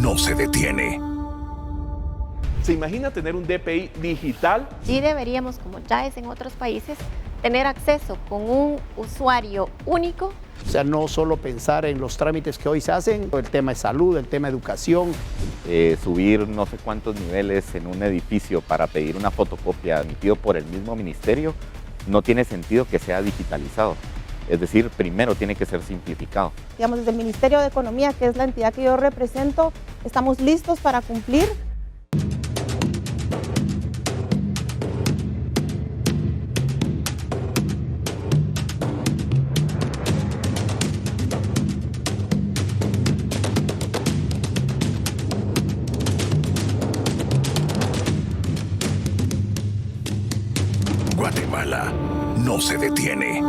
no se detiene. ¿Se imagina tener un DPI digital? Sí deberíamos, como ya es en otros países, tener acceso con un usuario único. O sea, no solo pensar en los trámites que hoy se hacen, el tema de salud, el tema de educación. Subir no sé cuántos niveles en un edificio para pedir una fotocopia emitido por el mismo ministerio, no tiene sentido que sea digitalizado. Es decir, primero tiene que ser simplificado. Digamos, desde el Ministerio de Economía, que es la entidad que yo represento, estamos listos para cumplir. Guatemala no se detiene.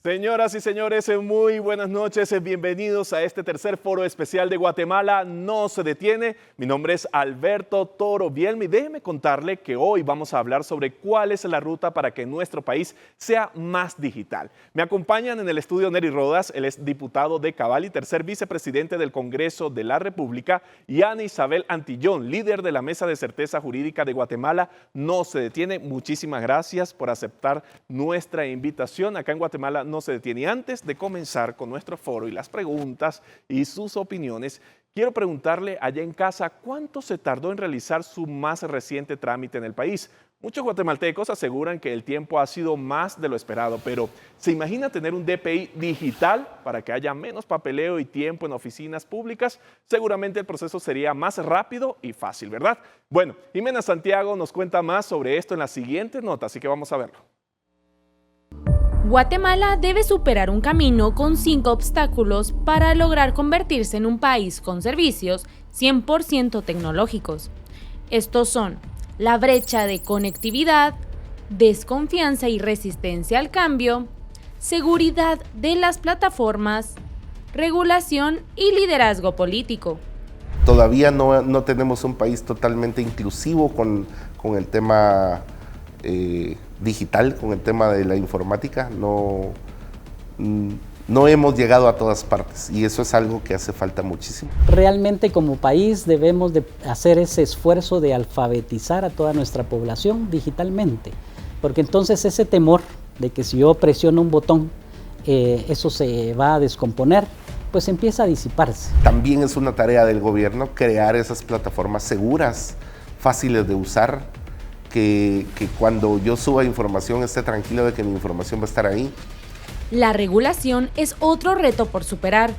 Señoras y señores, muy buenas noches, bienvenidos a este tercer foro especial de Guatemala no se detiene. Mi nombre es Alberto Toro Bielmi. Déjeme contarle que hoy vamos a hablar sobre cuál es la ruta para que nuestro país sea más digital. Me acompañan en el estudio Nery Rodas, él es diputado de Cabal y tercer vicepresidente del Congreso de la República, y Ana Isabel Antillón, líder de la Mesa de Certeza Jurídica de Guatemala no se detiene. Muchísimas gracias por aceptar nuestra invitación. Acá en Guatemala no se detiene. Y antes de comenzar con nuestro foro y las preguntas y sus opiniones, quiero preguntarle allá en casa cuánto se tardó en realizar su más reciente trámite en el país. Muchos guatemaltecos aseguran que el tiempo ha sido más de lo esperado, pero ¿se imagina tener un DPI digital para que haya menos papeleo y tiempo en oficinas públicas? Seguramente el proceso sería más rápido y fácil, ¿verdad? Bueno, Jimena Santiago nos cuenta más sobre esto en la siguiente nota, así que vamos a verlo. Guatemala debe superar un camino con 5 obstáculos para lograr convertirse en un país con servicios 100% tecnológicos. Estos son la brecha de conectividad, desconfianza y resistencia al cambio, seguridad de las plataformas, regulación y liderazgo político. Todavía no tenemos un país totalmente inclusivo con el tema digital, con el tema de la informática. No hemos llegado a todas partes y eso es algo que hace falta muchísimo. Realmente como país debemos de hacer ese esfuerzo de alfabetizar a toda nuestra población digitalmente, porque entonces ese temor de que si yo presiono un botón eso se va a descomponer, pues empieza a disiparse. También es una tarea del gobierno crear esas plataformas seguras, fáciles de usar, que cuando yo suba información esté tranquilo de que mi información va a estar ahí. La regulación es otro reto por superar,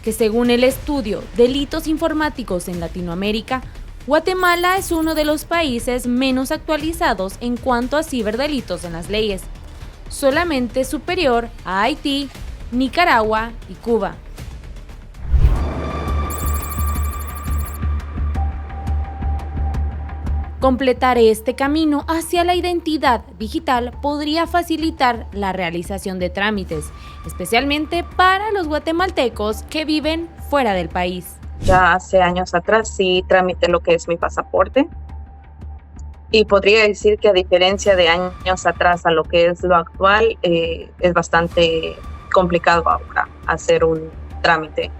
que según el estudio Delitos Informáticos en Latinoamérica, Guatemala es uno de los países menos actualizados en cuanto a ciberdelitos en las leyes, solamente superior a Haití, Nicaragua y Cuba. Completar este camino hacia la identidad digital podría facilitar la realización de trámites, especialmente para los guatemaltecos que viven fuera del país. Ya hace años atrás sí tramité lo que es mi pasaporte y podría decir que a diferencia de años atrás a lo que es lo actual, es bastante complicado ahora hacer un trámite.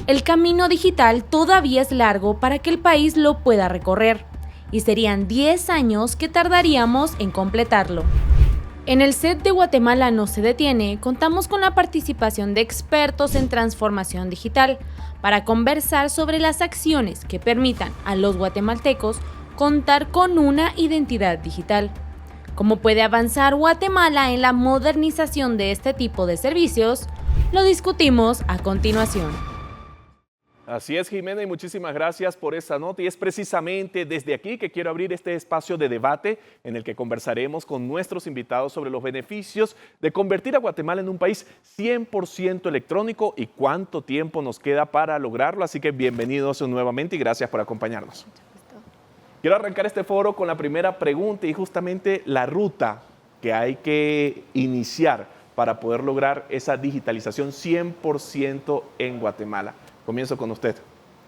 El camino digital todavía es largo para que el país lo pueda recorrer, y serían 10 años que tardaríamos en completarlo. En el set de Guatemala no se detiene, contamos con la participación de expertos en transformación digital para conversar sobre las acciones que permitan a los guatemaltecos contar con una identidad digital. ¿Cómo puede avanzar Guatemala en la modernización de este tipo de servicios? Lo discutimos a continuación. Así es, Jimena, y muchísimas gracias por esta nota. Y es precisamente desde aquí que quiero abrir este espacio de debate en el que conversaremos con nuestros invitados sobre los beneficios de convertir a Guatemala en un país 100% electrónico y cuánto tiempo nos queda para lograrlo. Así que bienvenidos nuevamente y gracias por acompañarnos. Quiero arrancar este foro con la primera pregunta y justamente la ruta que hay que iniciar para poder lograr esa digitalización 100% en Guatemala. Comienzo con usted,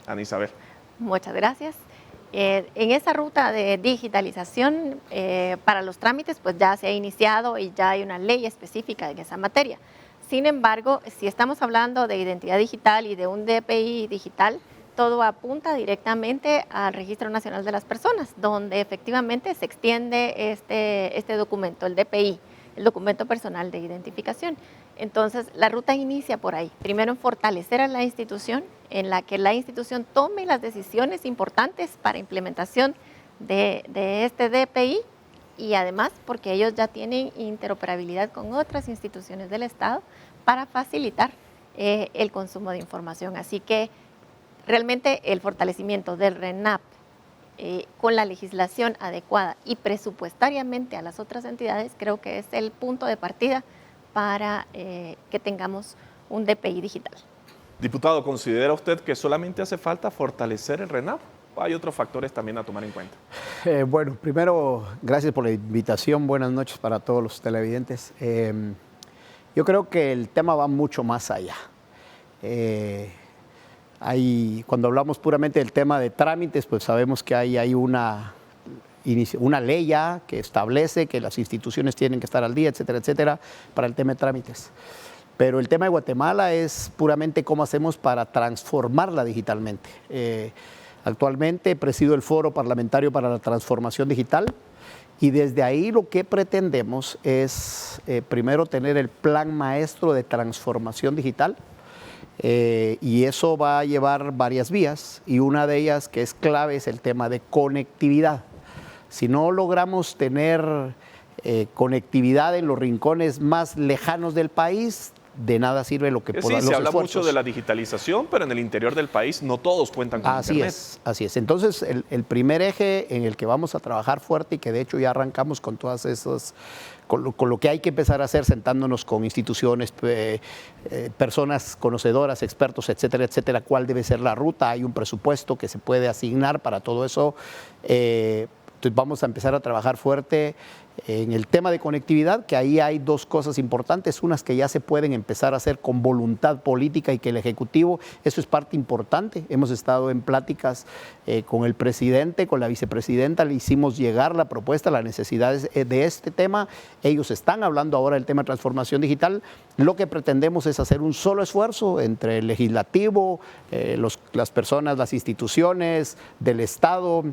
Ana Isabel. Muchas gracias. En esa ruta de digitalización para los trámites, pues ya se ha iniciado y ya hay una ley específica en esa materia. Sin embargo, si estamos hablando de identidad digital y de un DPI digital, todo apunta directamente al Registro Nacional de las Personas, donde efectivamente se extiende este documento, el DPI, el documento personal de identificación. Entonces, la ruta inicia por ahí. Primero, en fortalecer a la institución, en la que la institución tome las decisiones importantes para implementación de este DPI, y además porque ellos ya tienen interoperabilidad con otras instituciones del Estado para facilitar el consumo de información. Así que realmente el fortalecimiento del RENAP con la legislación adecuada y presupuestariamente a las otras entidades, creo que es el punto de partida para que tengamos un DPI digital. Diputado, ¿considera usted que solamente hace falta fortalecer el RENAP? ¿O hay otros factores también a tomar en cuenta? Bueno, primero, gracias por la invitación. Buenas noches para todos los televidentes. Yo creo que el tema va mucho más allá. Cuando hablamos puramente del tema de trámites, pues sabemos que hay una ley ya que establece que las instituciones tienen que estar al día, etcétera, etcétera, para el tema de trámites. Pero el tema de Guatemala es puramente cómo hacemos para transformarla digitalmente. Actualmente presido el Foro Parlamentario para la Transformación Digital y desde ahí lo que pretendemos es primero tener el plan maestro de transformación digital y eso va a llevar varias vías y una de ellas que es clave es el tema de conectividad. Si no logramos tener conectividad en los rincones más lejanos del país, de nada sirve lo que podamos. Sí, se habla mucho de la digitalización, pero en el interior del país no todos cuentan con internet. Así es. Entonces, el primer eje en el que vamos a trabajar fuerte y que de hecho ya arrancamos con todas esas, con lo que hay que empezar a hacer, sentándonos con instituciones, personas conocedoras, expertos, etcétera, etcétera, cuál debe ser la ruta. Hay un presupuesto que se puede asignar para todo eso. Entonces vamos a empezar a trabajar fuerte en el tema de conectividad, que ahí hay dos cosas importantes, unas que ya se pueden empezar a hacer con voluntad política y que el Ejecutivo, eso es parte importante. Hemos estado en pláticas con el presidente, con la vicepresidenta, le hicimos llegar la propuesta, las necesidades de este tema. Ellos están hablando ahora del tema de transformación digital. Lo que pretendemos es hacer un solo esfuerzo entre el legislativo, las personas, las instituciones del Estado,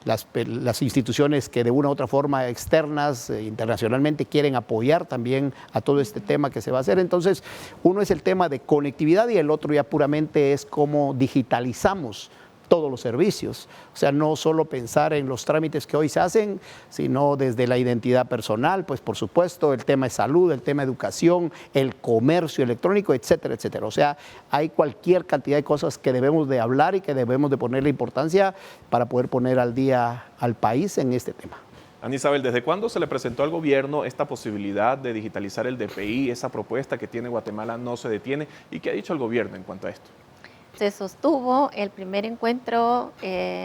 las instituciones que de una u otra forma externas, internacionalmente quieren apoyar también a todo este tema que se va a hacer. Entonces, uno es el tema de conectividad y el otro ya puramente es cómo digitalizamos todos los servicios. O sea, no solo pensar en los trámites que hoy se hacen, sino desde la identidad personal, pues por supuesto, el tema de salud, el tema de educación, el comercio electrónico, etcétera, etcétera. O sea, hay cualquier cantidad de cosas que debemos de hablar y que debemos de ponerle importancia para poder poner al día al país en este tema. Ana Isabel, ¿desde cuándo se le presentó al gobierno esta posibilidad de digitalizar el DPI? Esa propuesta que tiene Guatemala no se detiene. ¿Y qué ha dicho el gobierno en cuanto a esto? Se sostuvo el primer encuentro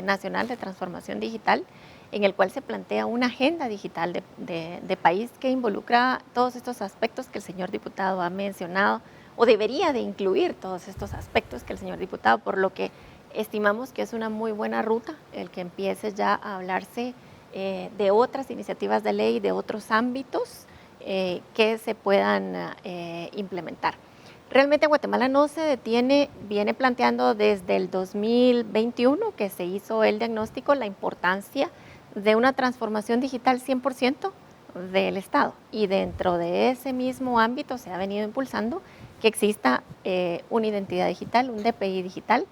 nacional de transformación digital en el cual se plantea una agenda digital de país que involucra todos estos aspectos que el señor diputado ha mencionado o debería de incluir todos estos aspectos que el señor diputado, por lo que estimamos que es una muy buena ruta el que empiece ya a hablarse de otras iniciativas de ley, de otros ámbitos que se puedan implementar. Realmente Guatemala no se detiene, viene planteando desde el 2021 que se hizo el diagnóstico la importancia de una transformación digital 100% del Estado y dentro de ese mismo ámbito se ha venido impulsando que exista una identidad digital, un DPI digital.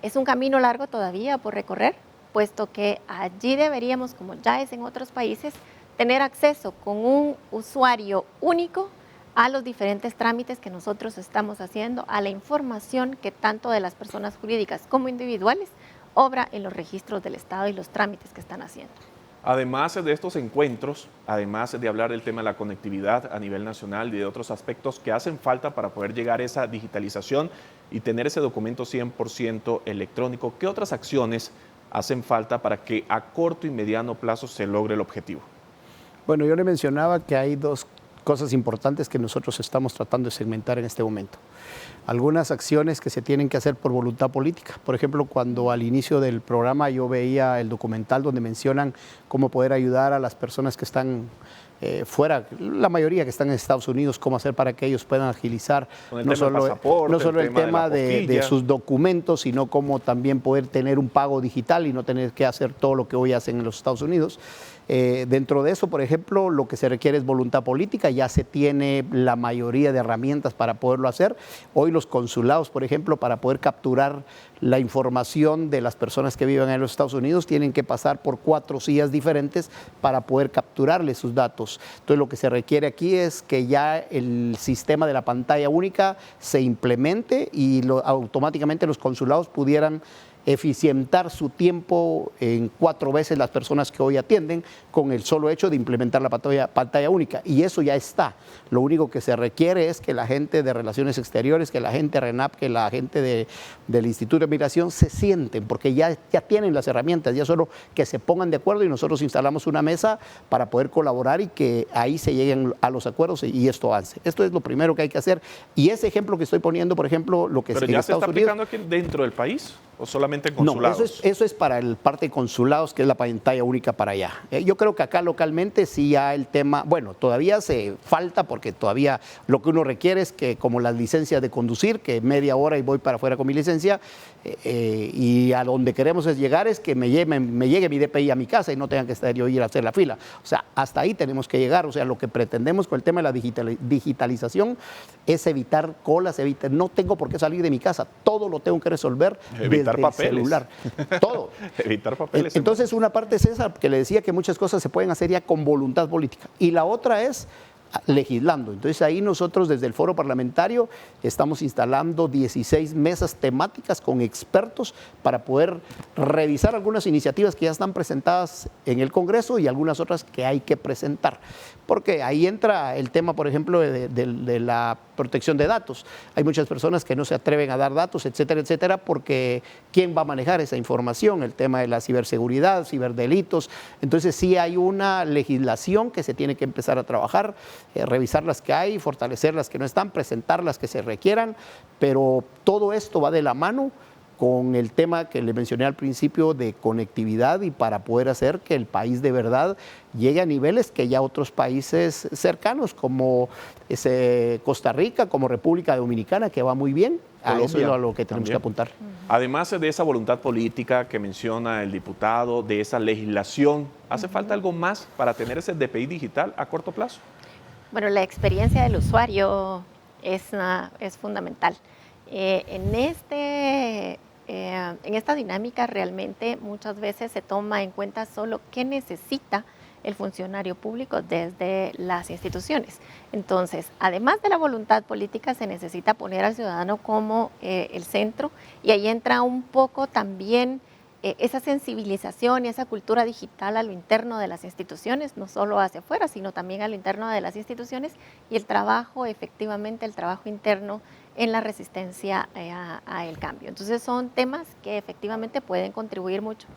Es un camino largo todavía por recorrer, puesto que allí deberíamos, como ya es en otros países, tener acceso con un usuario único a los diferentes trámites que nosotros estamos haciendo, a la información que tanto de las personas jurídicas como individuales obra en los registros del Estado y los trámites que están haciendo. Además de estos encuentros, además de hablar del tema de la conectividad a nivel nacional y de otros aspectos que hacen falta para poder llegar a esa digitalización y tener ese documento 100% electrónico, ¿qué otras acciones hacen falta para que a corto y mediano plazo se logre el objetivo? Bueno, yo le mencionaba que hay dos cosas importantes que nosotros estamos tratando de segmentar en este momento. Algunas acciones que se tienen que hacer por voluntad política. Por ejemplo, cuando al inicio del programa yo veía el documental donde mencionan cómo poder ayudar a las personas que están fuera, la mayoría que están en Estados Unidos, cómo hacer para que ellos puedan agilizar no solo el tema de sus documentos, sino cómo también poder tener un pago digital y no tener que hacer todo lo que hoy hacen en los Estados Unidos. Dentro de eso, por ejemplo, lo que se requiere es voluntad política, ya se tiene la mayoría de herramientas para poderlo hacer. Hoy los consulados, por ejemplo, para poder capturar la información de las personas que viven en los Estados Unidos, tienen que pasar por 4 sillas diferentes para poder capturarles sus datos. Entonces, lo que se requiere aquí es que ya el sistema de la pantalla única se implemente y automáticamente los consulados pudieran eficientar su tiempo en 4 veces las personas que hoy atienden con el solo hecho de implementar la pantalla única. Y eso ya está. Lo único que se requiere es que la gente de Relaciones Exteriores, que la gente de RENAP, que la gente del Instituto de Migración se sienten, porque ya tienen las herramientas, ya solo que se pongan de acuerdo y nosotros instalamos una mesa para poder colaborar y que ahí se lleguen a los acuerdos y esto avance. Esto es lo primero que hay que hacer. Y ese ejemplo que estoy poniendo, por ejemplo, lo que ¿Pero ya se está aplicando aquí dentro del país o solamente en consulados? No, eso es para el parte de consulados, que es la pantalla única para allá. Yo creo que acá localmente sí ya el tema, bueno, todavía se falta porque todavía lo que uno requiere es que, como las licencias de conducir, que media hora y voy para afuera con mi licencia, y a donde queremos es llegar es que me llegue mi DPI a mi casa y no tengan que estar yo ir a hacer la fila. O sea, hasta ahí tenemos que llegar. O sea, lo que pretendemos con el tema de la digitalización es evitar colas, no tengo por qué salir de mi casa, todo lo tengo que resolver evitar desde papeles. el celular, todo. Evitar papeles. Entonces, una parte es esa, que le decía que muchas cosas se pueden hacer ya con voluntad política. Y la otra es legislando. Entonces ahí nosotros desde el foro parlamentario estamos instalando 16 mesas temáticas con expertos para poder revisar algunas iniciativas que ya están presentadas en el Congreso y algunas otras que hay que presentar. Porque ahí entra el tema, por ejemplo, de la protección de datos. Hay muchas personas que no se atreven a dar datos, etcétera, etcétera, porque ¿quién va a manejar esa información? El tema de la ciberseguridad, ciberdelitos. Entonces sí hay una legislación que se tiene que empezar a trabajar, revisar las que hay, fortalecer las que no están, presentar las que se requieran, pero todo esto va de la mano con el tema que le mencioné al principio de conectividad y para poder hacer que el país de verdad llegue a niveles que ya otros países cercanos como Costa Rica, como República Dominicana, que va muy bien. A eso es a lo que tenemos que apuntar. Además de esa voluntad política que menciona el diputado, de esa legislación, ¿hace falta algo más para tener ese DPI digital a corto plazo? Bueno, la experiencia del usuario es fundamental. En esta dinámica realmente muchas veces se toma en cuenta solo qué necesita el funcionario público desde las instituciones. Entonces, además de la voluntad política, se necesita poner al ciudadano como el centro, y ahí entra un poco también esa sensibilización y esa cultura digital a lo interno de las instituciones, no solo hacia afuera, sino también a lo interno de las instituciones, y el trabajo, efectivamente, el trabajo interno en la resistencia a el cambio. Entonces son temas que efectivamente pueden contribuir mucho.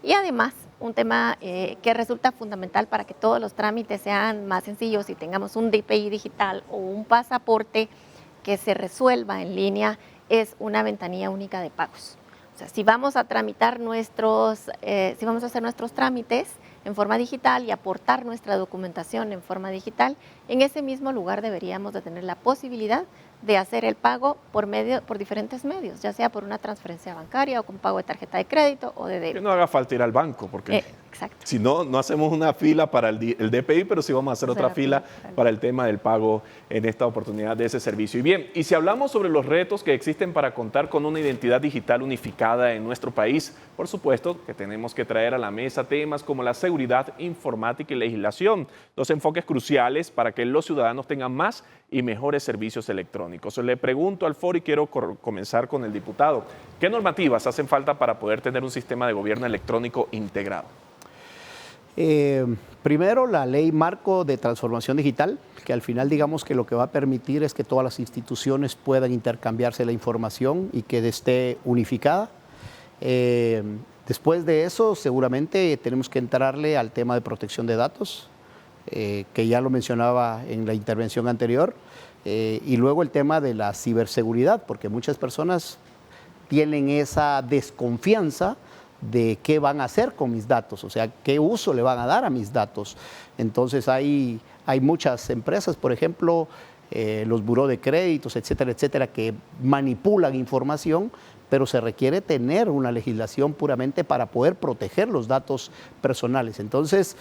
Y además, un tema que resulta fundamental para que todos los trámites sean más sencillos y tengamos un DPI digital o un pasaporte que se resuelva en línea, es una ventanilla única de pagos. O sea, si vamos a tramitar si vamos a hacer nuestros trámites en forma digital y aportar nuestra documentación en forma digital, en ese mismo lugar deberíamos de tener la posibilidad de hacer el pago por diferentes medios, ya sea por una transferencia bancaria o con pago de tarjeta de crédito o de débito. Que no haga falta ir al banco, porque exacto. Si no, no hacemos una fila para el DPI, pero sí vamos a hacer otra fila para el tema del pago en esta oportunidad de ese servicio. Y bien, y si hablamos sobre los retos que existen para contar con una identidad digital unificada en nuestro país, por supuesto que tenemos que traer a la mesa temas como la seguridad informática y legislación, dos enfoques cruciales para que los ciudadanos tengan más y mejores servicios electrónicos. Le pregunto al foro y quiero comenzar con el diputado. ¿Qué normativas hacen falta para poder tener un sistema de gobierno electrónico integrado? Primero, la ley marco de transformación digital, que al final digamos que lo que va a permitir es que todas las instituciones puedan intercambiarse la información y que esté unificada. Después de eso, seguramente tenemos que entrarle al tema de protección de datos, que ya lo mencionaba en la intervención anterior, y luego el tema de la ciberseguridad, porque muchas personas tienen esa desconfianza de qué van a hacer con mis datos, o sea, qué uso le van a dar a mis datos. Entonces hay muchas empresas, por ejemplo, los buró de créditos, etcétera, etcétera, que manipulan información, pero se requiere tener una legislación puramente para poder proteger los datos personales. Entonces,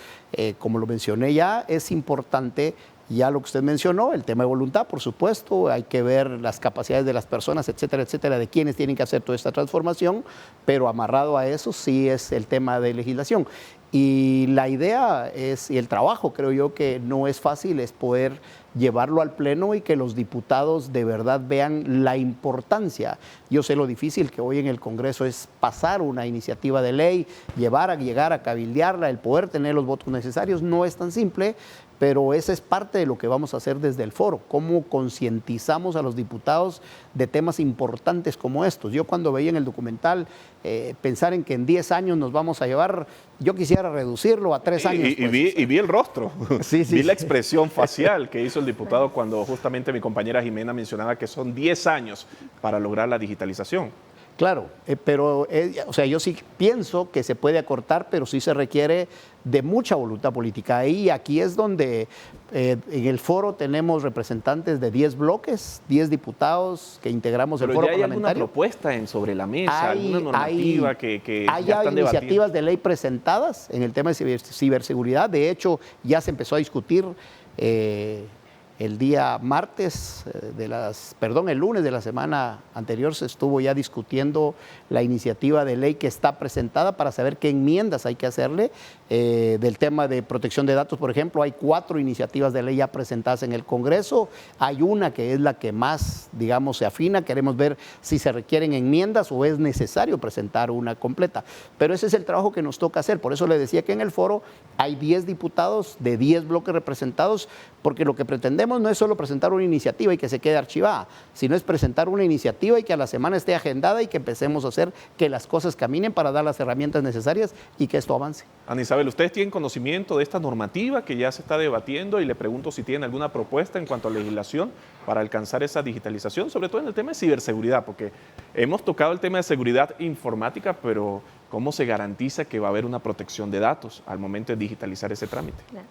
como lo mencioné ya, es importante ya lo que usted mencionó, el tema de voluntad, por supuesto, hay que ver las capacidades de las personas, etcétera, etcétera, de quienes tienen que hacer toda esta transformación, pero amarrado a eso sí es el tema de legislación. Y la idea es, y el trabajo creo yo que no es fácil, es poder llevarlo al Pleno y que los diputados de verdad vean la importancia. Yo sé lo difícil que hoy en el Congreso es pasar una iniciativa de ley, llegar a cabildearla, el poder tener los votos necesarios, no es tan simple, pero esa es parte de lo que vamos a hacer desde el foro, cómo concientizamos a los diputados de temas importantes como estos. Yo cuando veía en el documental pensar en que en 10 años nos vamos a llevar, yo quisiera reducirlo a 3 años. Y vi el rostro, sí, vi la expresión facial que hizo el diputado cuando justamente mi compañera Jimena mencionaba que son 10 años para lograr la digitalización. Claro, pero o sea, yo sí pienso que se puede acortar, pero sí se requiere de mucha voluntad política. Y aquí es donde en el foro tenemos representantes de 10 bloques, 10 diputados que integramos el foro parlamentario. ¿Hay alguna propuesta sobre la mesa, alguna normativa que hay ya están iniciativas debatiendo? de ley presentadas en el tema de ciberseguridad. De hecho, ya se empezó a discutir el día martes, el lunes de la semana anterior se estuvo ya discutiendo la iniciativa de ley que está presentada para saber qué enmiendas hay que hacerle. Del tema de protección de datos, por ejemplo, hay 4 iniciativas de ley ya presentadas en el Congreso. Hay una que es la que más, digamos, se afina. Queremos ver si se requieren enmiendas o es necesario presentar una completa. Pero ese es el trabajo que nos toca hacer. Por eso le decía que en el foro hay 10 diputados de 10 bloques representados, porque lo que pretendemos no es solo presentar una iniciativa y que se quede archivada, sino es presentar una iniciativa y que a la semana esté agendada y que empecemos a hacer que las cosas caminen para dar las herramientas necesarias y que esto avance. Ana Isabel, ¿ustedes tienen conocimiento de esta normativa que ya se está debatiendo? Y le pregunto si tienen alguna propuesta en cuanto a legislación para alcanzar esa digitalización, sobre todo en el tema de ciberseguridad, porque hemos tocado el tema de seguridad informática, pero ¿cómo se garantiza que va a haber una protección de datos al momento de digitalizar ese trámite? Claro.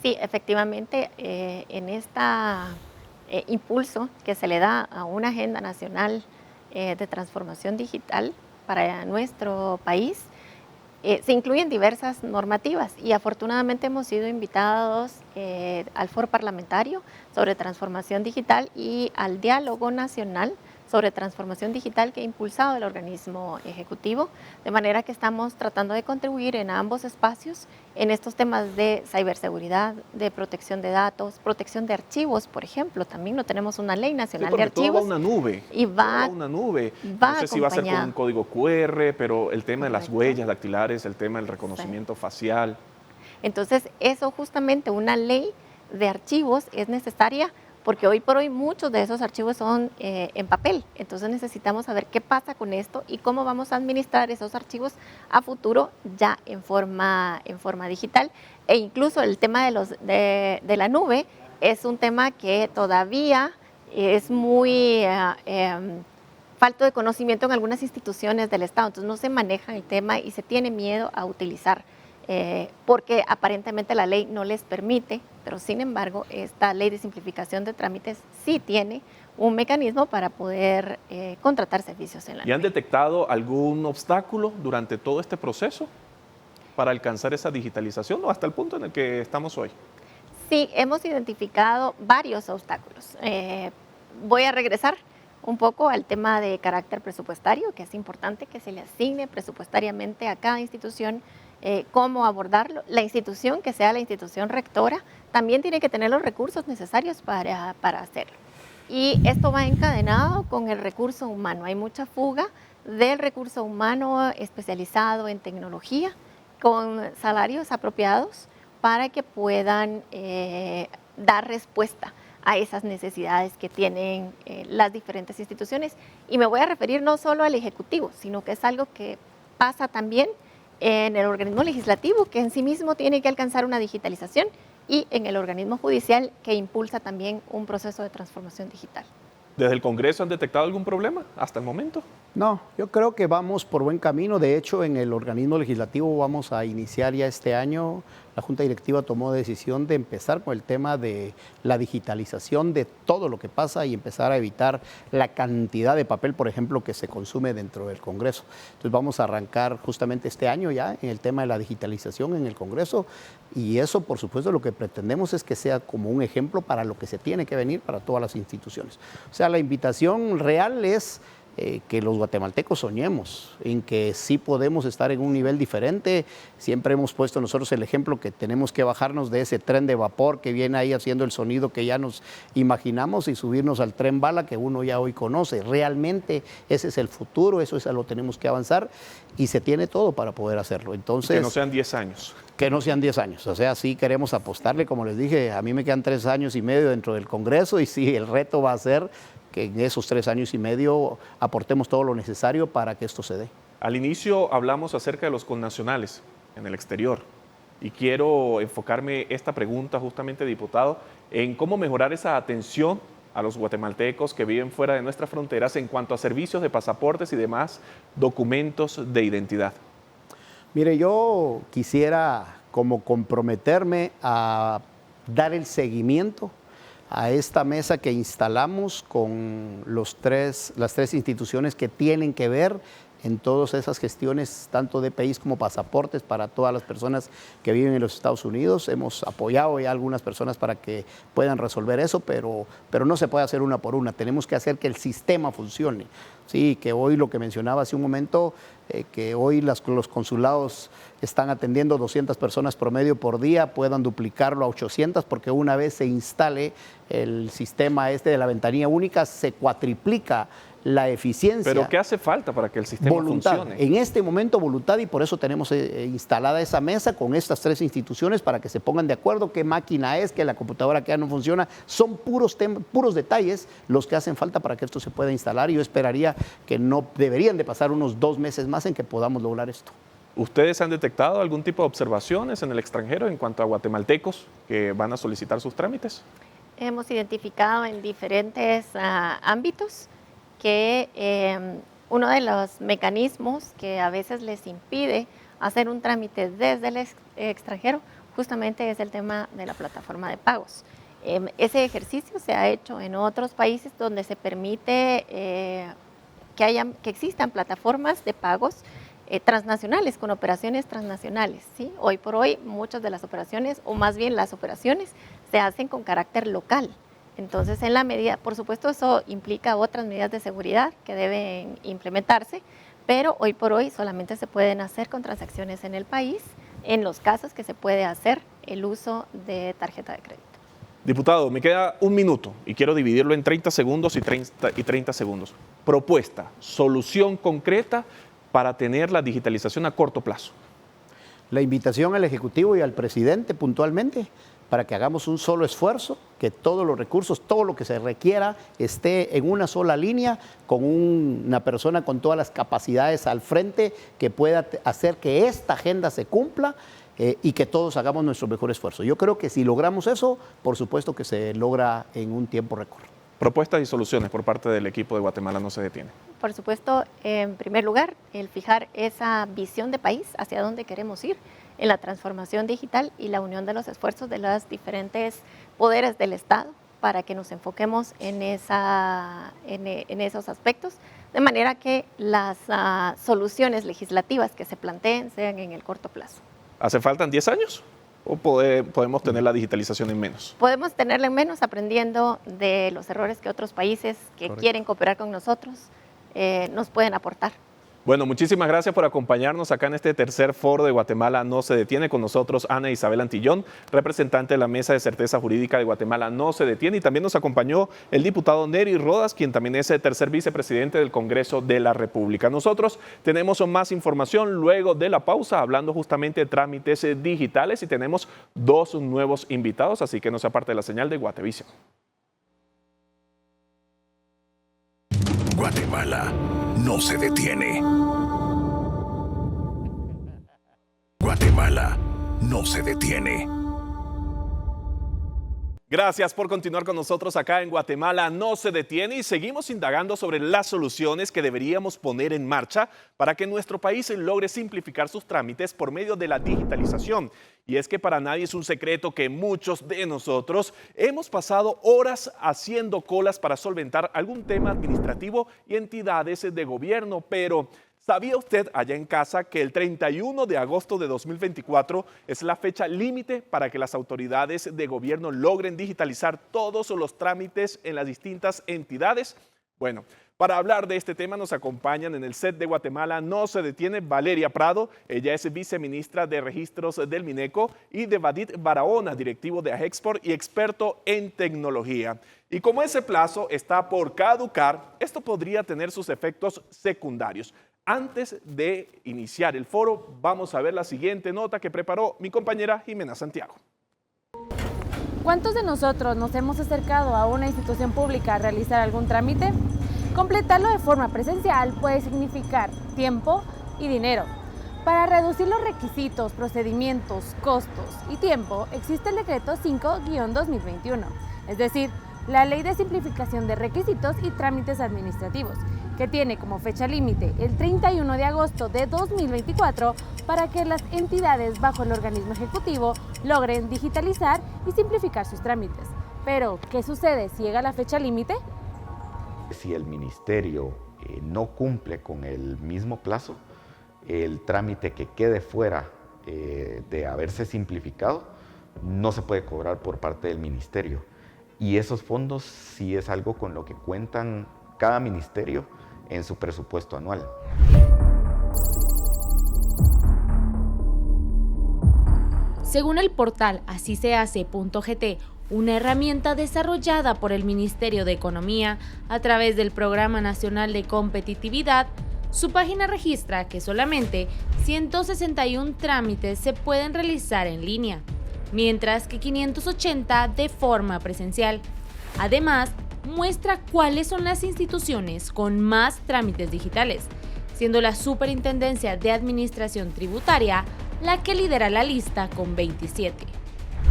Sí, efectivamente, en este impulso que se le da a una agenda nacional de transformación digital para nuestro país, se incluyen diversas normativas y afortunadamente hemos sido invitados al foro parlamentario sobre transformación digital y al diálogo nacional sobre transformación digital que ha impulsado el organismo ejecutivo, de manera que estamos tratando de contribuir en ambos espacios en estos temas de ciberseguridad, de protección de datos, protección de archivos, por ejemplo. También no tenemos una ley nacional de archivos. Todo va a una nube. Y va a una nube. No sé si va a ser con un código QR, pero el tema de las huellas dactilares, el tema del reconocimiento facial. Entonces, eso justamente, una ley de archivos es necesaria porque hoy por hoy muchos de esos archivos son en papel. Entonces necesitamos saber qué pasa con esto y cómo vamos a administrar esos archivos a futuro ya en forma digital. E incluso el tema de la nube es un tema que todavía es muy falto de conocimiento en algunas instituciones del Estado. Entonces no se maneja el tema y se tiene miedo a utilizar. Porque aparentemente la ley no les permite, pero sin embargo esta ley de simplificación de trámites sí tiene un mecanismo para poder contratar servicios en la nube. ¿Y han detectado algún obstáculo durante todo este proceso para alcanzar esa digitalización o hasta el punto en el que estamos hoy? Sí, hemos identificado varios obstáculos. Voy a regresar un poco al tema de carácter presupuestario, que es importante que se le asigne presupuestariamente a cada institución cómo abordarlo. La institución, que sea la institución rectora, también tiene que tener los recursos necesarios para hacerlo. Y esto va encadenado con el recurso humano. Hay mucha fuga del recurso humano especializado en tecnología, con salarios apropiados para que puedan dar respuesta a esas necesidades que tienen las diferentes instituciones. Y me voy a referir no solo al Ejecutivo, sino que es algo que pasa también en el organismo legislativo, que en sí mismo tiene que alcanzar una digitalización, y en el organismo judicial, que impulsa también un proceso de transformación digital. ¿Desde el Congreso han detectado algún problema hasta el momento? No, yo creo que vamos por buen camino. De hecho, en el organismo legislativo vamos a iniciar ya este año. La Junta Directiva tomó decisión de empezar con el tema de la digitalización de todo lo que pasa y empezar a evitar la cantidad de papel, por ejemplo, que se consume dentro del Congreso. Entonces vamos a arrancar justamente este año ya en el tema de la digitalización en el Congreso, y eso, por supuesto, lo que pretendemos es que sea como un ejemplo para lo que se tiene que venir para todas las instituciones. O sea, la invitación real es que los guatemaltecos soñemos en que sí podemos estar en un nivel diferente. Siempre hemos puesto nosotros el ejemplo que tenemos que bajarnos de ese tren de vapor que viene ahí haciendo el sonido que ya nos imaginamos y subirnos al tren bala que uno ya hoy conoce. Realmente ese es el futuro, eso es a lo que tenemos que avanzar y se tiene todo para poder hacerlo. Entonces, que no sean 10 años. Que no sean 10 años, o sea, sí queremos apostarle, como les dije, a mí me quedan 3 años y medio dentro del Congreso y sí, el reto va a ser que en esos 3 años y medio aportemos todo lo necesario para que esto se dé. Al inicio hablamos acerca de los connacionales en el exterior y quiero enfocarme esta pregunta justamente, diputado, en cómo mejorar esa atención a los guatemaltecos que viven fuera de nuestras fronteras en cuanto a servicios de pasaportes y demás documentos de identidad. Mire, yo quisiera como comprometerme a dar el seguimiento a esta mesa que instalamos con las tres instituciones que tienen que ver en todas esas gestiones, tanto DPIs como pasaportes para todas las personas que viven en los Estados Unidos. Hemos apoyado ya a algunas personas para que puedan resolver eso, pero no se puede hacer una por una. Tenemos que hacer que el sistema funcione. Sí, que hoy lo que mencionaba hace un momento, que hoy los consulados están atendiendo 200 personas promedio por día, puedan duplicarlo a 800, porque una vez se instale el sistema de la ventanilla única, se cuatriplica la eficiencia. ¿Pero qué hace falta para que el sistema funcione? En este momento voluntad, y por eso tenemos instalada esa mesa con estas 3 instituciones para que se pongan de acuerdo qué máquina es, que la computadora que ya no funciona. Son puros detalles los que hacen falta para que esto se pueda instalar, y yo esperaría que no deberían de pasar unos 2 meses más en que podamos lograr esto. ¿Ustedes han detectado algún tipo de observaciones en el extranjero en cuanto a guatemaltecos que van a solicitar sus trámites? Hemos identificado en diferentes ámbitos que uno de los mecanismos que a veces les impide hacer un trámite desde el extranjero justamente es el tema de la plataforma de pagos. Ese ejercicio se ha hecho en otros países donde se permite que existan plataformas de pagos transnacionales, con operaciones transnacionales, ¿sí? Hoy por hoy muchas de las operaciones, o más bien las operaciones, se hacen con carácter local. Entonces, en la medida, por supuesto, eso implica otras medidas de seguridad que deben implementarse, pero hoy por hoy solamente se pueden hacer con transacciones en el país, en los casos que se puede hacer el uso de tarjeta de crédito. Diputado, me queda 1 minuto y quiero dividirlo en 30 segundos y 30 segundos. Propuesta, solución concreta para tener la digitalización a corto plazo. La invitación al Ejecutivo y al Presidente puntualmente para que hagamos un solo esfuerzo, que todos los recursos, todo lo que se requiera esté en una sola línea, con una persona con todas las capacidades al frente que pueda hacer que esta agenda se cumpla y que todos hagamos nuestro mejor esfuerzo. Yo creo que si logramos eso, por supuesto que se logra en un tiempo récord. Propuestas y soluciones por parte del equipo de Guatemala no se detiene. Por supuesto, en primer lugar, el fijar esa visión de país hacia dónde queremos ir en la transformación digital y la unión de los esfuerzos de los diferentes poderes del Estado para que nos enfoquemos en esos aspectos, de manera que las soluciones legislativas que se planteen sean en el corto plazo. ¿Hace falta 10 años? ¿O podemos tener la digitalización en menos? Podemos tenerla en menos aprendiendo de los errores que otros países que quieren cooperar con nosotros nos pueden aportar. Bueno, muchísimas gracias por acompañarnos acá en este tercer foro de Guatemala No se detiene. Con nosotros Ana Isabel Antillón, representante de la Mesa de Certeza Jurídica de Guatemala No se detiene. Y también nos acompañó el diputado Nery Rodas, quien también es el tercer vicepresidente del Congreso de la República. Nosotros tenemos más información luego de la pausa, hablando justamente de trámites digitales, y tenemos 2 nuevos invitados, así que no se aparte de la señal de Guatevisión. Guatemala no se detiene. Guatemala no se detiene. Gracias por continuar con nosotros acá en Guatemala No se detiene y seguimos indagando sobre las soluciones que deberíamos poner en marcha para que nuestro país logre simplificar sus trámites por medio de la digitalización. Y es que para nadie es un secreto que muchos de nosotros hemos pasado horas haciendo colas para solventar algún tema administrativo y entidades de gobierno, pero ¿sabía usted allá en casa que el 31 de agosto de 2024 es la fecha límite para que las autoridades de gobierno logren digitalizar todos los trámites en las distintas entidades? Bueno, para hablar de este tema nos acompañan en el set de Guatemala No se detiene Valeria Prado. Ella es viceministra de Registros del Mineco, y de Vadit Barahona, directivo de Ajexport y experto en tecnología. Y como ese plazo está por caducar, esto podría tener sus efectos secundarios. Antes de iniciar el foro, vamos a ver la siguiente nota que preparó mi compañera Jimena Santiago. ¿Cuántos de nosotros nos hemos acercado a una institución pública a realizar algún trámite? Completarlo de forma presencial puede significar tiempo y dinero. Para reducir los requisitos, procedimientos, costos y tiempo, existe el Decreto 5-2021, es decir, la Ley de Simplificación de Requisitos y Trámites Administrativos, que tiene como fecha límite el 31 de agosto de 2024 para que las entidades bajo el organismo ejecutivo logren digitalizar y simplificar sus trámites. Pero, ¿qué sucede si llega la fecha límite? Si el ministerio no cumple con el mismo plazo, el trámite que quede fuera de haberse simplificado no se puede cobrar por parte del ministerio. Y esos fondos sí es algo con lo que cuentan cada ministerio en su presupuesto anual. Según el portal asisehace.gt, una herramienta desarrollada por el Ministerio de Economía a través del Programa Nacional de Competitividad, su página registra que solamente 161 trámites se pueden realizar en línea, mientras que 580 de forma presencial. Además, muestra cuáles son las instituciones con más trámites digitales, siendo la Superintendencia de Administración Tributaria la que lidera la lista con 27.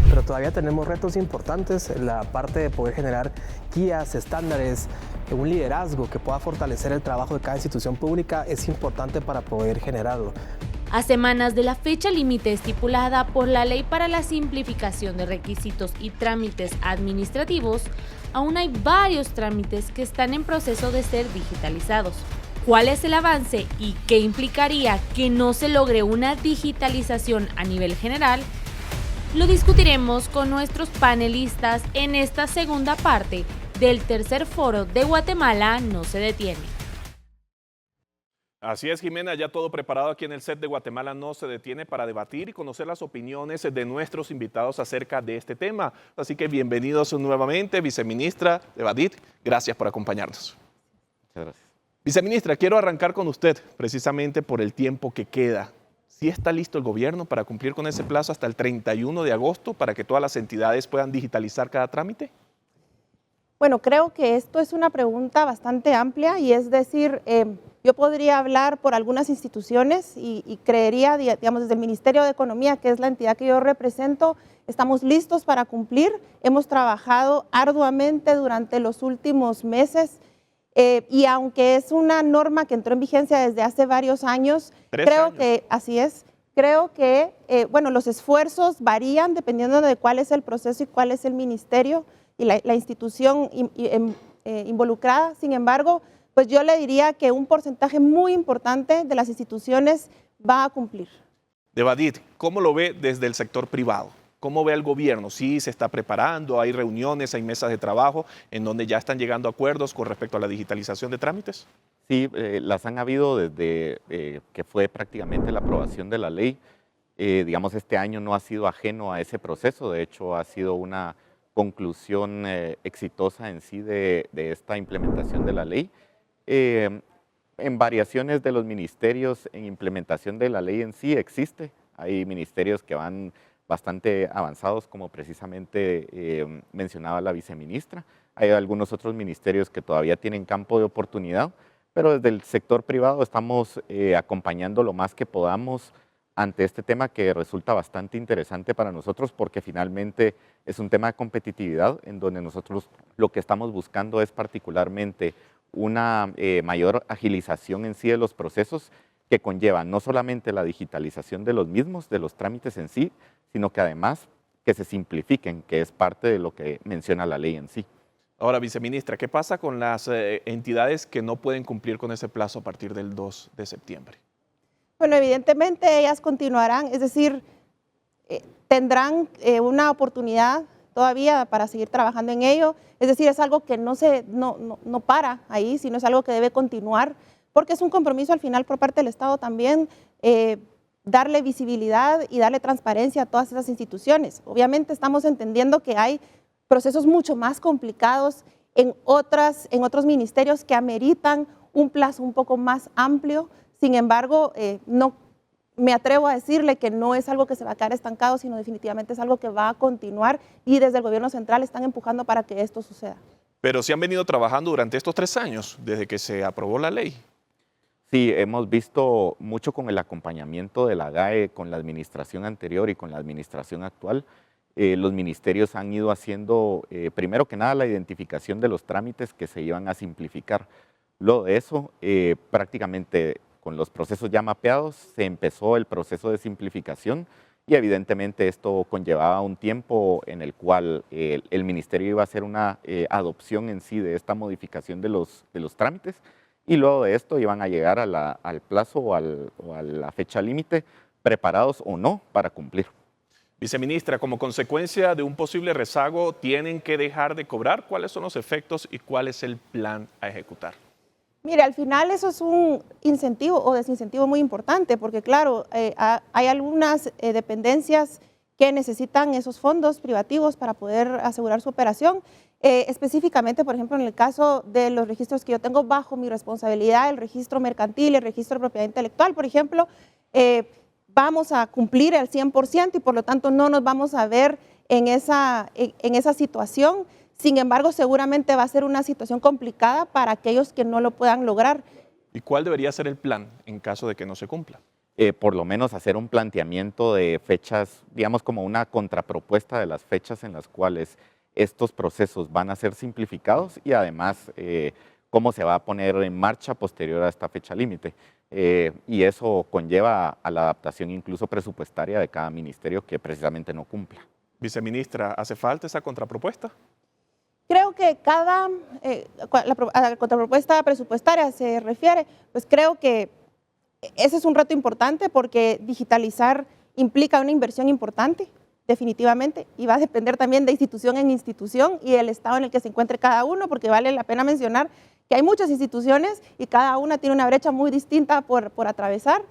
Pero todavía tenemos retos importantes en la parte de poder generar guías, estándares, un liderazgo que pueda fortalecer el trabajo de cada institución pública es importante para poder generarlo. A semanas de la fecha límite estipulada por la Ley para la Simplificación de Requisitos y Trámites Administrativos, aún hay varios trámites que están en proceso de ser digitalizados. ¿Cuál es el avance y qué implicaría que no se logre una digitalización a nivel general? Lo discutiremos con nuestros panelistas en esta segunda parte del tercer foro de Guatemala No se detiene. Así es, Jimena, ya todo preparado aquí en el set de Guatemala No se detiene para debatir y conocer las opiniones de nuestros invitados acerca de este tema. Así que bienvenidos nuevamente, viceministra de Vadit. Gracias por acompañarnos. Muchas gracias. Viceministra, quiero arrancar con usted precisamente por el tiempo que queda. ¿Sí está listo el gobierno para cumplir con ese plazo hasta el 31 de agosto para que todas las entidades puedan digitalizar cada trámite? Bueno, creo que esto es una pregunta bastante amplia y es decir, yo podría hablar por algunas instituciones y creería, digamos, desde el Ministerio de Economía, que es la entidad que yo represento, estamos listos para cumplir. Hemos trabajado arduamente durante los últimos meses y aunque es una norma que entró en vigencia desde hace varios años, creo que, así es, creo que, bueno, los esfuerzos varían dependiendo de cuál es el proceso y cuál es el ministerio y la institución involucrada. Sin embargo, pues yo le diría que un porcentaje muy importante de las instituciones va a cumplir. De Vadit, ¿cómo lo ve desde el sector privado? ¿Cómo ve el gobierno? ¿Sí se está preparando? ¿Hay reuniones, hay mesas de trabajo en donde ya están llegando a acuerdos con respecto a la digitalización de trámites? Sí, las han habido desde que fue prácticamente la aprobación de la ley. Digamos, este año no ha sido ajeno a ese proceso. De hecho, ha sido una conclusión exitosa en sí de esta implementación de la ley. En variaciones de los ministerios en implementación de la ley en sí existe. Hay ministerios que van bastante avanzados, como precisamente mencionaba la viceministra. Hay algunos otros ministerios que todavía tienen campo de oportunidad, pero desde el sector privado estamos acompañando lo más que podamos ante este tema que resulta bastante interesante para nosotros porque finalmente es un tema de competitividad en donde nosotros lo que estamos buscando es particularmente una mayor agilización en sí de los procesos que conllevan no solamente la digitalización de los mismos, de los trámites en sí, sino que además que se simplifiquen, que es parte de lo que menciona la ley en sí. Ahora, viceministra, ¿qué pasa con las entidades que no pueden cumplir con ese plazo a partir del 2 de septiembre? Bueno, evidentemente ellas continuarán, es decir, tendrán una oportunidad todavía para seguir trabajando en ello. Es decir, es algo que no para ahí, sino es algo que debe continuar, porque es un compromiso al final por parte del Estado también darle visibilidad y darle transparencia a todas esas instituciones. Obviamente estamos entendiendo que hay procesos mucho más complicados en otros ministerios que ameritan un plazo un poco más amplio. Sin embargo, no me atrevo a decirle que no es algo que se va a quedar estancado, sino definitivamente es algo que va a continuar y desde el gobierno central están empujando para que esto suceda. Pero sí han venido trabajando durante estos 3 años, desde que se aprobó la ley. Sí, hemos visto mucho con el acompañamiento de la GAE, con la administración anterior y con la administración actual. Los ministerios han ido haciendo, primero que nada, la identificación de los trámites que se iban a simplificar. Luego de eso, prácticamente con los procesos ya mapeados, se empezó el proceso de simplificación y evidentemente esto conllevaba un tiempo en el cual el ministerio iba a hacer una adopción en sí de esta modificación de los trámites y luego de esto iban a llegar al plazo o a la fecha límite, preparados o no para cumplir. Viceministra, como consecuencia de un posible rezago, ¿tienen que dejar de cobrar? ¿Cuáles son los efectos y cuál es el plan a ejecutar? Mire, al final eso es un incentivo o desincentivo muy importante, porque claro, hay algunas dependencias que necesitan esos fondos privativos para poder asegurar su operación. Específicamente, por ejemplo, en el caso de los registros que yo tengo bajo mi responsabilidad, el registro mercantil, el registro de propiedad intelectual, por ejemplo, vamos a cumplir el 100% y por lo tanto no nos vamos a ver en esa situación. Sin embargo, seguramente va a ser una situación complicada para aquellos que no lo puedan lograr. ¿Y cuál debería ser el plan en caso de que no se cumpla? Por lo menos hacer un planteamiento de fechas, digamos como una contrapropuesta de las fechas en las cuales estos procesos van a ser simplificados y además cómo se va a poner en marcha posterior a esta fecha límite. Y eso conlleva a la adaptación incluso presupuestaria de cada ministerio que precisamente no cumpla. Viceministra, ¿hace falta esa contrapropuesta? Creo que a la contrapropuesta presupuestaria se refiere, pues creo que ese es un reto importante porque digitalizar implica una inversión importante, definitivamente, y va a depender también de institución en institución y el estado en el que se encuentre cada uno, porque vale la pena mencionar que hay muchas instituciones y cada una tiene una brecha muy distinta por atravesar.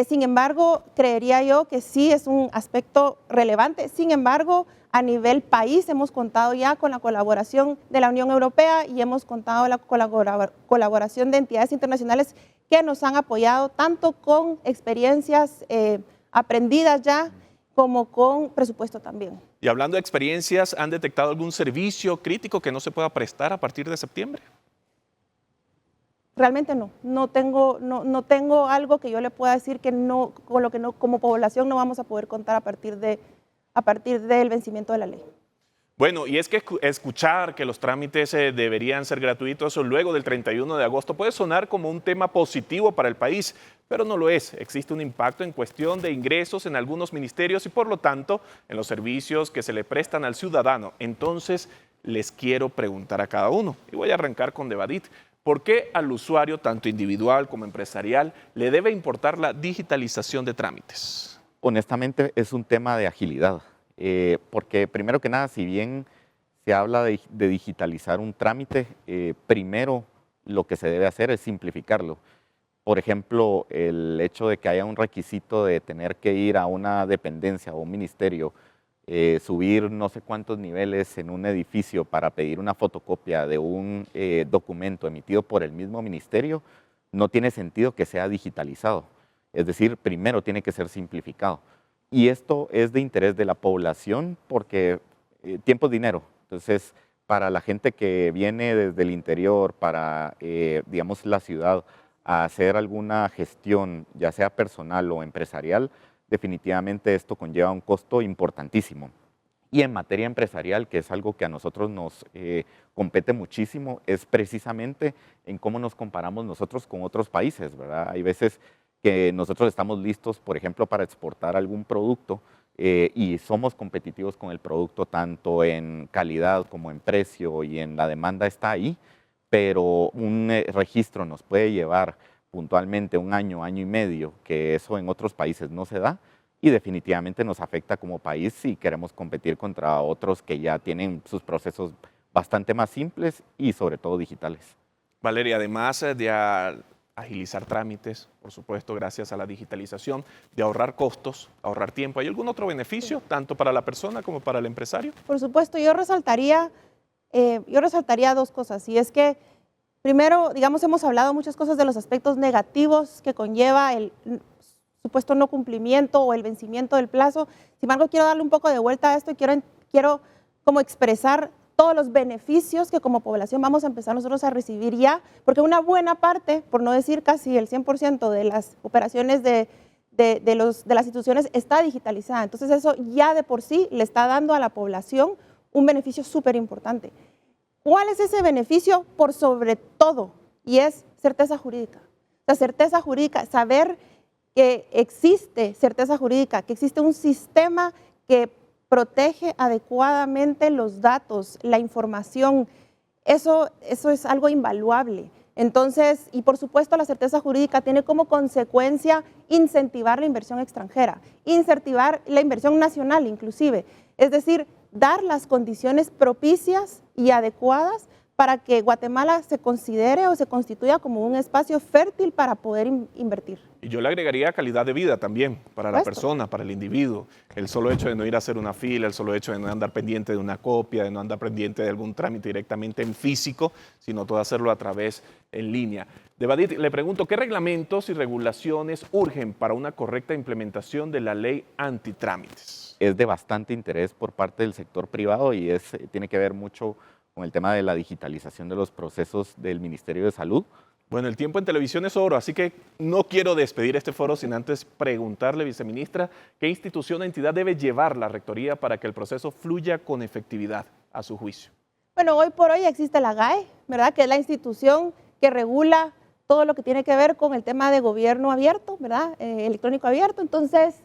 Sin embargo, creería yo que sí es un aspecto relevante. Sin embargo, a nivel país hemos contado ya con la colaboración de la Unión Europea y hemos contado con la colaboración de entidades internacionales que nos han apoyado tanto con experiencias aprendidas ya como con presupuesto también. Y hablando de experiencias, ¿han detectado algún servicio crítico que no se pueda prestar a partir de septiembre? Realmente no tengo algo que yo le pueda decir que no, con lo que no, como población no vamos a poder contar a partir del vencimiento de la ley. Bueno, y es que escuchar que los trámites deberían ser gratuitos luego del 31 de agosto puede sonar como un tema positivo para el país, pero no lo es. Existe un impacto en cuestión de ingresos en algunos ministerios y por lo tanto en los servicios que se le prestan al ciudadano. Entonces les quiero preguntar a cada uno y voy a arrancar con Devadit. ¿Por qué al usuario, tanto individual como empresarial, le debe importar la digitalización de trámites? Honestamente es un tema de agilidad, porque primero que nada, si bien se habla de digitalizar un trámite, primero lo que se debe hacer es simplificarlo. Por ejemplo, el hecho de que haya un requisito de tener que ir a una dependencia o un ministerio, subir no sé cuántos niveles en un edificio para pedir una fotocopia de un documento emitido por el mismo ministerio, no tiene sentido que sea digitalizado. Es decir, primero tiene que ser simplificado. Y esto es de interés de la población porque tiempo es dinero. Entonces, para la gente que viene desde el interior, para, digamos, la ciudad, a hacer alguna gestión, ya sea personal o empresarial, definitivamente esto conlleva un costo importantísimo. Y en materia empresarial, que es algo que a nosotros nos compete muchísimo, es precisamente en cómo nos comparamos nosotros con otros países, ¿verdad? Hay veces que nosotros estamos listos, por ejemplo, para exportar algún producto y somos competitivos con el producto tanto en calidad como en precio y en la demanda está ahí, pero un registro nos puede llevar puntualmente un año, año y medio, que eso en otros países no se da, y definitivamente nos afecta como país si queremos competir contra otros que ya tienen sus procesos bastante más simples y sobre todo digitales. Valeria, además de agilizar trámites, por supuesto, gracias a la digitalización, de ahorrar costos, ahorrar tiempo, ¿hay algún otro beneficio, tanto para la persona como para el empresario? Por supuesto, yo resaltaría dos cosas, y es que primero, digamos, hemos hablado muchas cosas de los aspectos negativos que conlleva el supuesto no cumplimiento o el vencimiento del plazo. Sin embargo, quiero darle un poco de vuelta a esto y quiero como expresar todos los beneficios que como población vamos a empezar nosotros a recibir ya, porque una buena parte, por no decir casi el 100% de las operaciones de las instituciones está digitalizada. Entonces eso ya de por sí le está dando a la población un beneficio súper importante. ¿Cuál es ese beneficio? Por sobre todo, y es certeza jurídica. La certeza jurídica, saber que existe certeza jurídica, que existe un sistema que protege adecuadamente los datos, la información, eso es algo invaluable. Entonces, y por supuesto la certeza jurídica tiene como consecuencia incentivar la inversión extranjera, incentivar la inversión nacional inclusive, es decir, dar las condiciones propicias y adecuadas para que Guatemala se considere o se constituya como un espacio fértil para poder invertir. Y yo le agregaría calidad de vida también para la persona, para el individuo. El solo hecho de no ir a hacer una fila, el solo hecho de no andar pendiente de una copia, de no andar pendiente de algún trámite directamente en físico, sino todo hacerlo a través en línea. Debadit, le pregunto, ¿qué reglamentos y regulaciones urgen para una correcta implementación de la ley antitrámites? Es de bastante interés por parte del sector privado y tiene que ver mucho con el tema de la digitalización de los procesos del Ministerio de Salud. Bueno, el tiempo en televisión es oro, así que no quiero despedir este foro sin antes preguntarle, viceministra, ¿qué institución o entidad debe llevar la rectoría para que el proceso fluya con efectividad, a su juicio? Bueno, hoy por hoy existe la GAE, ¿verdad? Que es la institución que regula todo lo que tiene que ver con el tema de gobierno abierto, ¿verdad? Electrónico abierto. Entonces,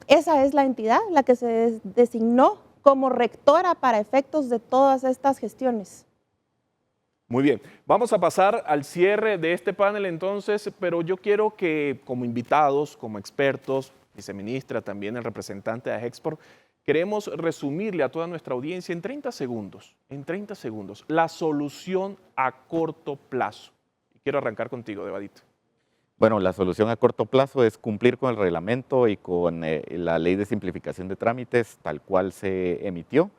esa es la entidad, la que se designó como rectora para efectos de todas estas gestiones. Muy bien, vamos a pasar al cierre de este panel entonces, pero yo quiero que como invitados, como expertos, viceministra, también el representante de Agexport, queremos resumirle a toda nuestra audiencia en 30 segundos, la solución a corto plazo. Y quiero arrancar contigo, Debadito. Bueno, la solución a corto plazo es cumplir con el reglamento y con la ley de simplificación de trámites tal cual se emitió.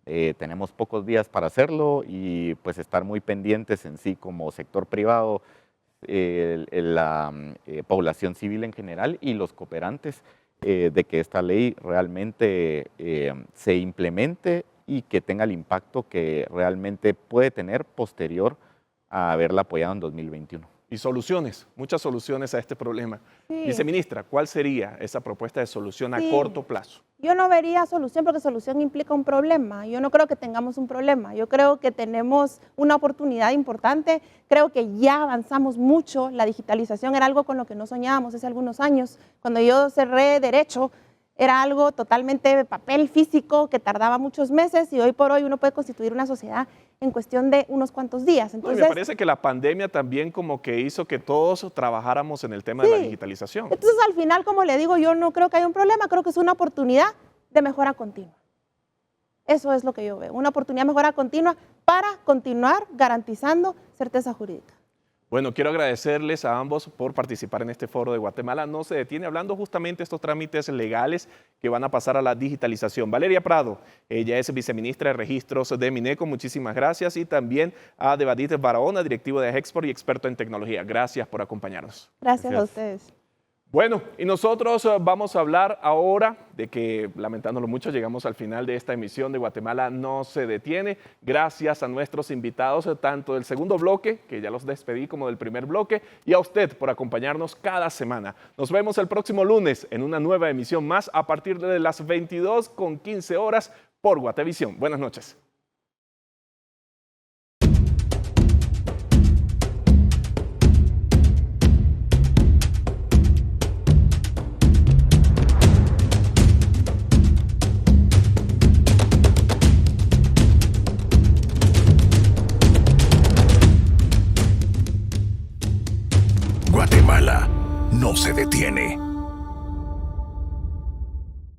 Tenemos pocos días para hacerlo y pues estar muy pendientes en sí como sector privado, la población civil en general y los cooperantes de que esta ley realmente se implemente y que tenga el impacto que realmente puede tener posterior a haberla apoyado en 2021. Y soluciones, muchas soluciones a este problema. Sí. Viceministra, ¿cuál sería esa propuesta de solución a corto plazo? Yo no vería solución porque solución implica un problema. Yo no creo que tengamos un problema. Yo creo que tenemos una oportunidad importante. Creo que ya avanzamos mucho. La digitalización era algo con lo que no soñábamos hace algunos años. Cuando yo cerré Derecho, era algo totalmente de papel físico que tardaba muchos meses y hoy por hoy uno puede constituir una sociedad en cuestión de unos cuantos días. Entonces, me parece que la pandemia también como que hizo que todos trabajáramos en el tema de la digitalización. Entonces al final, como le digo, yo no creo que haya un problema, creo que es una oportunidad de mejora continua. Eso es lo que yo veo, una oportunidad de mejora continua para continuar garantizando certeza jurídica. Bueno, quiero agradecerles a ambos por participar en este foro de Guatemala No se detiene, hablando justamente de estos trámites legales que van a pasar a la digitalización. Valeria Prado, ella es viceministra de Registros de Mineco, muchísimas gracias. Y también a Debadit Barahona, directivo de Agexport y experto en tecnología. Gracias por acompañarnos. Gracias a ustedes. Bueno, y nosotros vamos a hablar ahora de que, lamentándolo mucho, llegamos al final de esta emisión de Guatemala no se detiene. Gracias a nuestros invitados, tanto del segundo bloque, que ya los despedí, como del primer bloque, y a usted por acompañarnos cada semana. Nos vemos el próximo lunes en una nueva emisión más a partir de las 22:15 horas por Guatevisión. Buenas noches. Guatemala no se detiene.